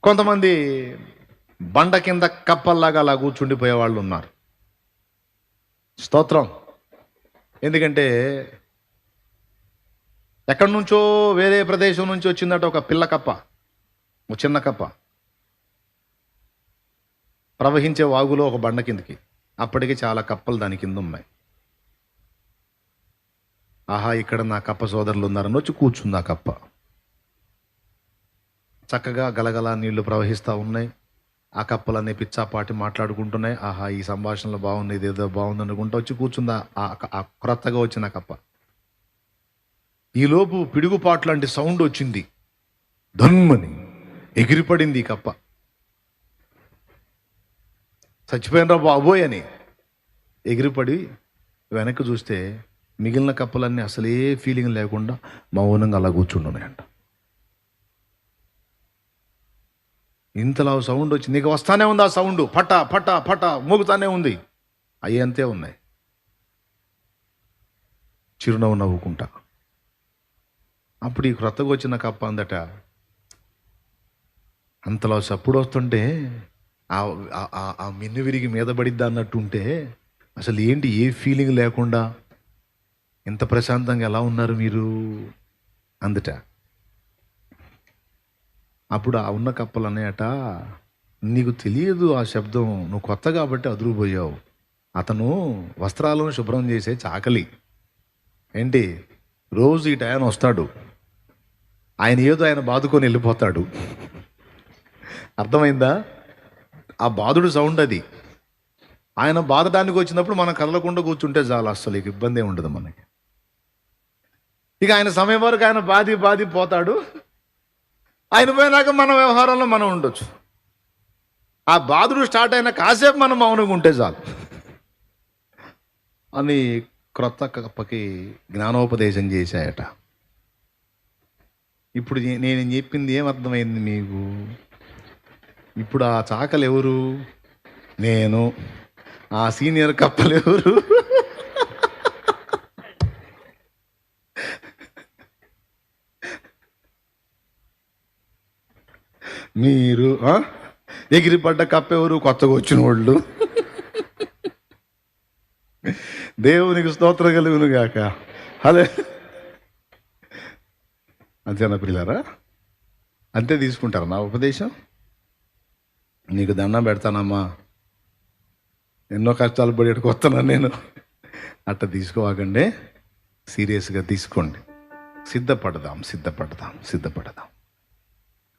కొంతమంది బండ కింద కప్పల్లాగా అలా కూర్చుండిపోయే వాళ్ళు ఉన్నారు. స్తోత్రం. ఎందుకంటే ఎక్కడి నుంచో వేరే ప్రదేశం నుంచి వచ్చిందట ఒక పిల్ల కప్ప, ఒక చిన్న కప్ప ప్రవహించే వాగులో ఒక బండ కిందకి. అప్పటికి చాలా కప్పలు దాని కింద ఉన్నాయి. ఆహా, ఇక్కడ నా కప్ప సోదరులు ఉన్నారని వచ్చి కూర్చుంది ఆ కప్ప. చక్కగా గలగల నీళ్లు ప్రవహిస్తూ ఉన్నాయి. ఆ కప్పలన్నీ పిచ్చాపాటి మాట్లాడుకుంటున్నాయి. ఆహా, ఈ సంభాషణలు బాగుంది, ఇదేదో బాగుంది అనుకుంటూ వచ్చి కూర్చుంది ఆ క్రొత్తగా వచ్చిన కప్ప. ఈలోపు పిడుగుపాటు లాంటి సౌండ్ వచ్చింది. ధన్మని ఎగిరిపడింది ఈ కప్ప. చచ్చిపోయినరా బాబోయ్ అని ఎగిరిపడి వెనక్కి చూస్తే మిగిలిన కప్పలన్నీ అసలే ఫీలింగ్ లేకుండా మౌనంగా అలా కూర్చుంటున్నాయంట. ఇంతలా సౌండ్ వచ్చింది. నీకు వస్తానే ఉంది ఆ సౌండ్, పట పట పట మోగుతానే ఉంది. అవి అంతే ఉన్నాయి, చిరునవ్వు నవ్వుకుంటా. అప్పుడు ఈ క్రొత్తగా వచ్చిన కప్ప అందట, అంతలా చప్పుడు వస్తుంటే ఆ మిన్ను విరిగి మీద పడిద్దా అన్నట్టు ఉంటే అసలు ఏంటి, ఏ ఫీలింగ్ లేకుండా ఇంత ప్రశాంతంగా ఎలా ఉన్నారు మీరు అందట. అప్పుడు ఆ ఉన్న కప్పలు అన్నాయట, నీకు తెలియదు ఆ శబ్దం, నువ్వు కొత్త కాబట్టి అదురుపోయావు. అతను వస్త్రాలను శుభ్రం చేసే చాకలి. ఏంటి, రోజు ఈ టైం వస్తాడు, ఆయన ఏదో ఆయన బాదుకొని వెళ్ళిపోతాడు. అర్థమైందా? ఆ బాధుడు సౌండ్ అది. ఆయన బాధడానికి వచ్చినప్పుడు మనం కదలకుండా కూర్చుంటే చాలు, అస్సలు ఇక ఇబ్బంది ఉండదు మనకి. ఇక ఆయన సమయం వరకు ఆయన బాధి పోతాడు. ఆయన పోయినాక మన వ్యవహారంలో మనం ఉండొచ్చు. ఆ బాధుడు స్టార్ట్ అయిన కాసేపు మనం మౌనంగా ఉంటే చాలు అని క్రొత్త కప్పకి జ్ఞానోపదేశం చేశాయట. ఇప్పుడు నేను చెప్పింది ఏమర్థమైంది మీకు? ఇప్పుడు ఆ చాకలు ఎవరు? నేను. ఆ సీనియర్ కప్పలు ఎవరు? మీరు. ఎగిరిపడ్డ కప్ప ఎవరు? కొత్తగా వచ్చిన వాళ్ళు. దేవునికి స్తోత్రం కలుగును గాక. అదే అంతేనా పిల్లారా? అంతే తీసుకుంటారా నా ఉపదేశం? నీకు దండం పెడతానమ్మా, ఎన్నో కష్టాలు పడి వస్తున్నాను నేను. అట్లా తీసుకోవాకండి, సీరియస్గా తీసుకోండి. సిద్ధపడదాం.